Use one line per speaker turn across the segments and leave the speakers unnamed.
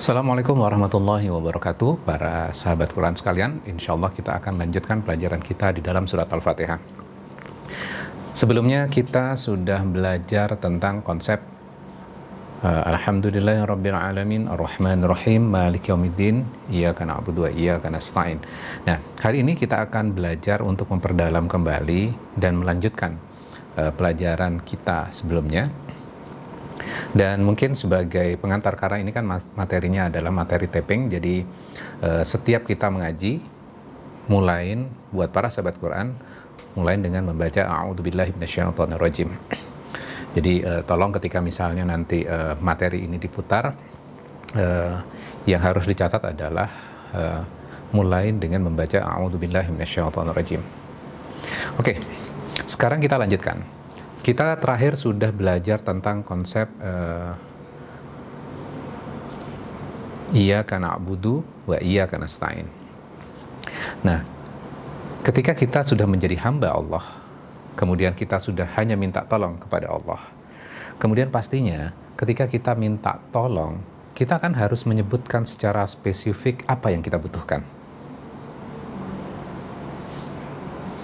Assalamualaikum warahmatullahi wabarakatuh, para sahabat Quran sekalian. Insya Allah kita akan lanjutkan pelajaran kita di dalam surat Al-Fatihah. Sebelumnya kita sudah belajar tentang konsep Alhamdulillahirrabbilalamin Ar-Rahmanir-Rahim Maliki Yaumiddin Iyyaka na'budu wa iyyaka nasta'in. Nah, hari ini kita akan belajar untuk memperdalam kembali dan melanjutkan pelajaran kita sebelumnya. Dan mungkin sebagai pengantar, karena ini kan materinya adalah materi taping, jadi setiap kita mengaji, mulain buat para sahabat Quran, mulain dengan membaca A'udzubillahi minasyaitonirrajim. Jadi tolong ketika misalnya nanti materi ini diputar, yang harus dicatat adalah mulain dengan membaca A'udzubillahi minasyaitonirrajim. Oke, sekarang kita lanjutkan. Kita terakhir sudah belajar tentang konsep Iyyaka na'budu wa iyyaka nasta'in. Nah, ketika kita sudah menjadi hamba Allah, kemudian kita sudah hanya minta tolong kepada Allah, kemudian pastinya ketika kita minta tolong, kita kan harus menyebutkan secara spesifik apa yang kita butuhkan.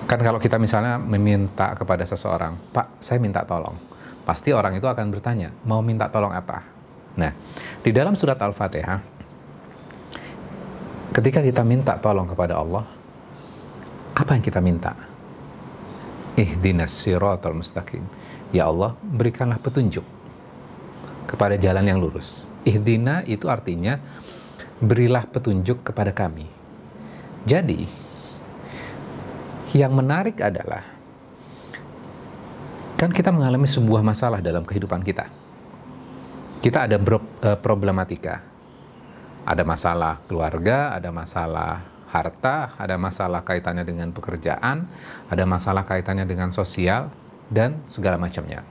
Kan kalau kita misalnya meminta kepada seseorang, Pak, saya minta tolong, pasti orang itu akan bertanya, mau minta tolong apa? Nah, di dalam surat Al-Fatihah, ketika kita minta tolong kepada Allah, apa yang kita minta? Ihdinas siratal mustaqim. Ya Allah, berikanlah petunjuk kepada jalan yang lurus. Ihdina itu artinya berilah petunjuk kepada kami. Jadi yang menarik adalah, kan kita mengalami sebuah masalah dalam kehidupan kita. Kita ada problematika. Ada masalah keluarga, ada masalah harta, ada masalah kaitannya dengan pekerjaan, ada masalah kaitannya dengan sosial, dan segala macamnya.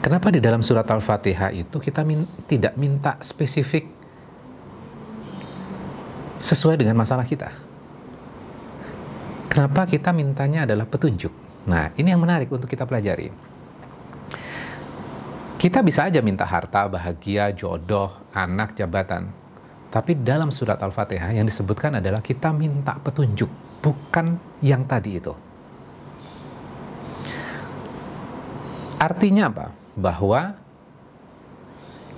Kenapa di dalam surat Al-Fatihah itu kita tidak minta spesifik sesuai dengan masalah kita? Kenapa kita mintanya adalah petunjuk? Nah, ini yang menarik untuk kita pelajari. Kita bisa aja minta harta, bahagia, jodoh, anak, jabatan. Tapi dalam surat Al-Fatihah yang disebutkan adalah kita minta petunjuk, bukan yang tadi itu. Artinya apa? Bahwa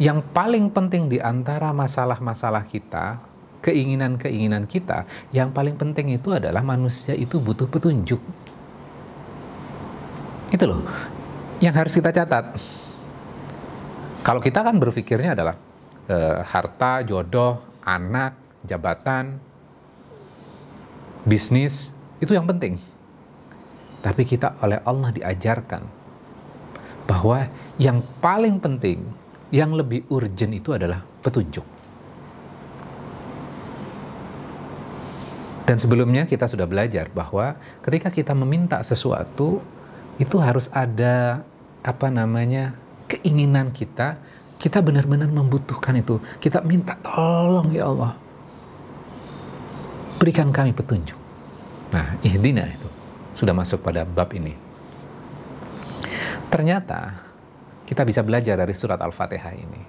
yang paling penting di antara masalah-masalah kita, keinginan-keinginan kita, yang paling penting itu adalah manusia itu butuh petunjuk. Itu loh yang harus kita catat. Kalau kita kan berpikirnya adalah harta, jodoh, anak, jabatan, bisnis, itu yang penting. Tapi kita oleh Allah diajarkan bahwa yang paling penting, yang lebih urgent itu adalah petunjuk. Dan sebelumnya kita sudah belajar bahwa ketika kita meminta sesuatu, itu harus ada keinginan kita benar-benar membutuhkan itu. Kita minta tolong ya Allah, berikan kami petunjuk. Nah, ihdina itu sudah masuk pada bab ini. Ternyata kita bisa belajar dari surat Al-Fatihah ini,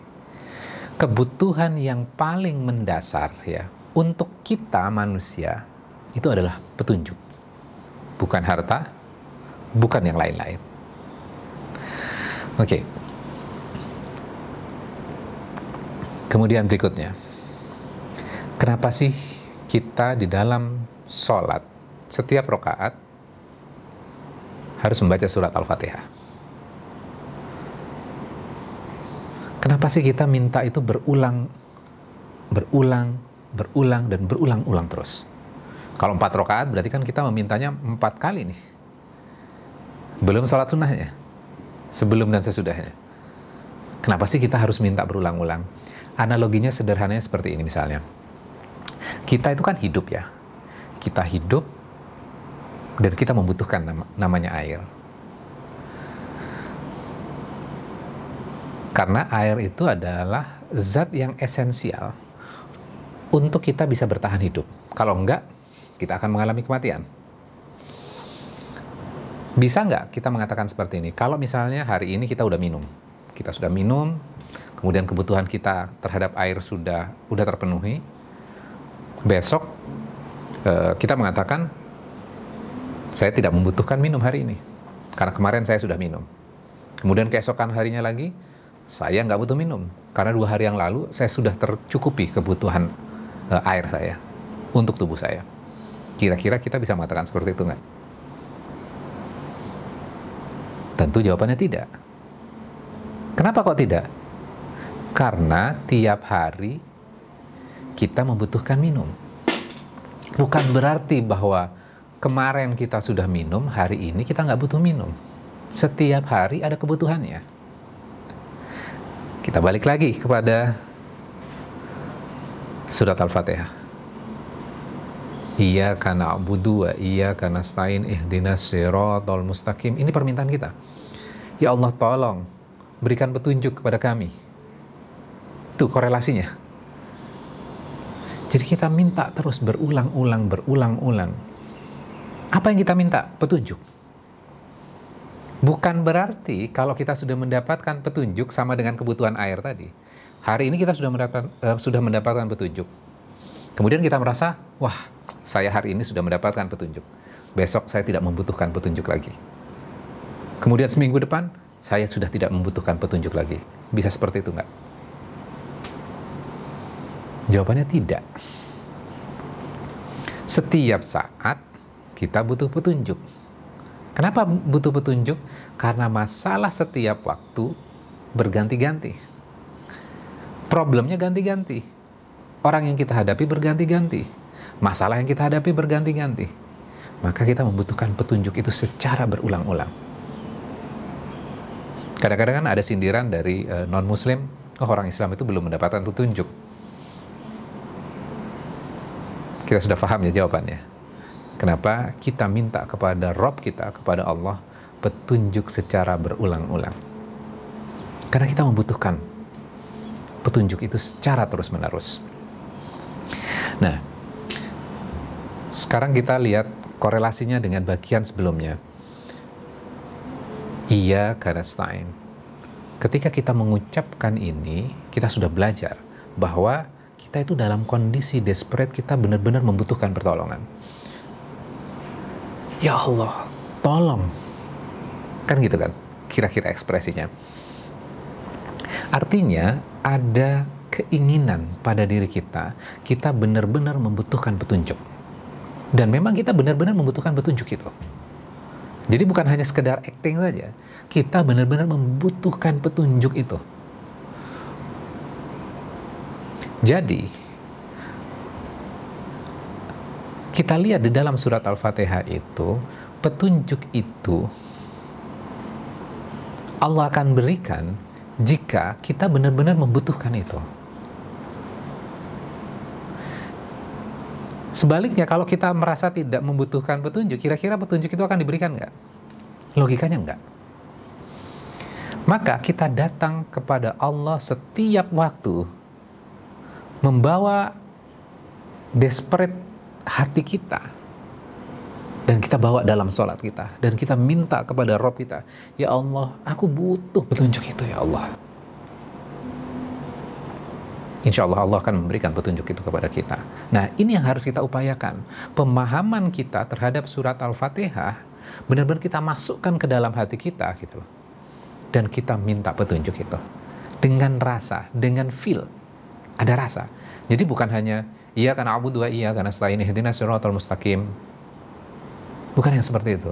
kebutuhan yang paling mendasar ya untuk kita manusia itu adalah petunjuk, bukan harta, bukan yang lain-lain. Oke. Kemudian berikutnya, kenapa sih kita di dalam sholat setiap rakaat harus membaca surat Al-Fatihah? Kenapa sih kita minta itu berulang dan berulang-ulang terus? Kalau 4 rakaat berarti kan kita memintanya 4 kali nih. Belum sholat sunnahnya, sebelum dan sesudahnya. Kenapa sih kita harus minta berulang-ulang? Analoginya sederhananya seperti ini misalnya. Kita itu kan hidup ya. Kita hidup dan kita membutuhkan namanya air. Karena air itu adalah zat yang esensial untuk kita bisa bertahan hidup. Kalau enggak, kita akan mengalami kematian. Bisa nggak kita mengatakan seperti ini? Kalau misalnya hari ini kita sudah minum, kemudian kebutuhan kita terhadap air sudah terpenuhi, besok kita mengatakan, saya tidak membutuhkan minum hari ini, karena kemarin saya sudah minum. Kemudian keesokan harinya lagi, saya nggak butuh minum, karena 2 hari yang lalu saya sudah tercukupi kebutuhan air saya untuk tubuh saya. Kira-kira kita bisa mengatakan seperti itu nggak? Tentu jawabannya tidak. Kenapa kok tidak? Karena tiap hari kita membutuhkan minum. Bukan berarti bahwa kemarin kita sudah minum, hari ini kita nggak butuh minum. Setiap hari ada kebutuhannya. Kita balik lagi kepada surat Al-Fatihah. Iyyaka na'budu wa iyyaka nasta'in ihdinas siratal mustaqim. Ini permintaan kita. Ya Allah, tolong berikan petunjuk kepada kami. Itu korelasinya. Jadi kita minta terus berulang-ulang. Apa yang kita minta? Petunjuk. Bukan berarti kalau kita sudah mendapatkan petunjuk sama dengan kebutuhan air tadi. Hari ini kita sudah mendapatkan petunjuk. Kemudian kita merasa, wah, saya hari ini sudah mendapatkan petunjuk. Besok saya tidak membutuhkan petunjuk lagi. Kemudian seminggu depan, saya sudah tidak membutuhkan petunjuk lagi. Bisa seperti itu nggak? Jawabannya tidak. Setiap saat kita butuh petunjuk. Kenapa butuh petunjuk? Karena masalah setiap waktu berganti-ganti. Problemnya ganti-ganti. Orang yang kita hadapi berganti-ganti. Masalah yang kita hadapi berganti-ganti. Maka kita membutuhkan petunjuk itu secara berulang-ulang. Kadang-kadang kan ada sindiran dari non-muslim, orang Islam itu belum mendapatkan petunjuk. Kita sudah paham ya jawabannya. Kenapa kita minta kepada Rabb kita, kepada Allah, petunjuk secara berulang-ulang? Karena kita membutuhkan petunjuk itu secara terus-menerus. Nah, sekarang kita lihat korelasinya dengan bagian sebelumnya. Iyyaka nasta'in. Ketika kita mengucapkan ini, kita sudah belajar bahwa kita itu dalam kondisi desperate, kita benar-benar membutuhkan pertolongan. Ya Allah, tolong. Kan gitu kan, kira-kira ekspresinya. Artinya, ada keinginan pada diri kita benar-benar membutuhkan petunjuk. Dan memang kita benar-benar membutuhkan petunjuk itu. Jadi bukan hanya sekedar acting saja, kita benar-benar membutuhkan petunjuk itu. Jadi, kita lihat di dalam surat Al-Fatihah itu, petunjuk itu Allah akan berikan jika kita benar-benar membutuhkan itu. Sebaliknya, kalau kita merasa tidak membutuhkan petunjuk, kira-kira petunjuk itu akan diberikan nggak? Logikanya nggak. Maka kita datang kepada Allah setiap waktu, membawa desperate hati kita, dan kita bawa dalam sholat kita, dan kita minta kepada Rabb kita, ya Allah, aku butuh petunjuk itu ya Allah. Insya Allah Allah akan memberikan petunjuk itu kepada kita. Nah, ini yang harus kita upayakan. Pemahaman kita terhadap surat Al-Fatihah benar-benar kita masukkan ke dalam hati kita gitu loh. Dan kita minta petunjuk itu dengan rasa, dengan feel. Ada rasa. Jadi bukan hanya iyyaka na'budu wa iyyaka nasta'in ihdinas siratal mustaqim. Bukan yang seperti itu.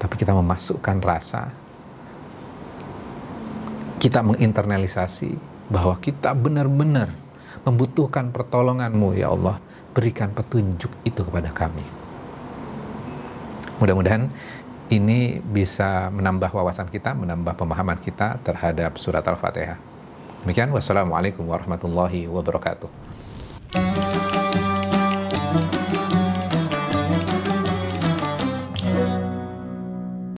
Tapi kita memasukkan rasa. Kita menginternalisasi bahwa kita benar-benar membutuhkan pertolongan-Mu ya Allah. Berikan petunjuk itu kepada kami. Mudah-mudahan ini bisa menambah wawasan kita, menambah pemahaman kita terhadap surat Al-Fatihah. Demikian, wassalamualaikum warahmatullahi wabarakatuh.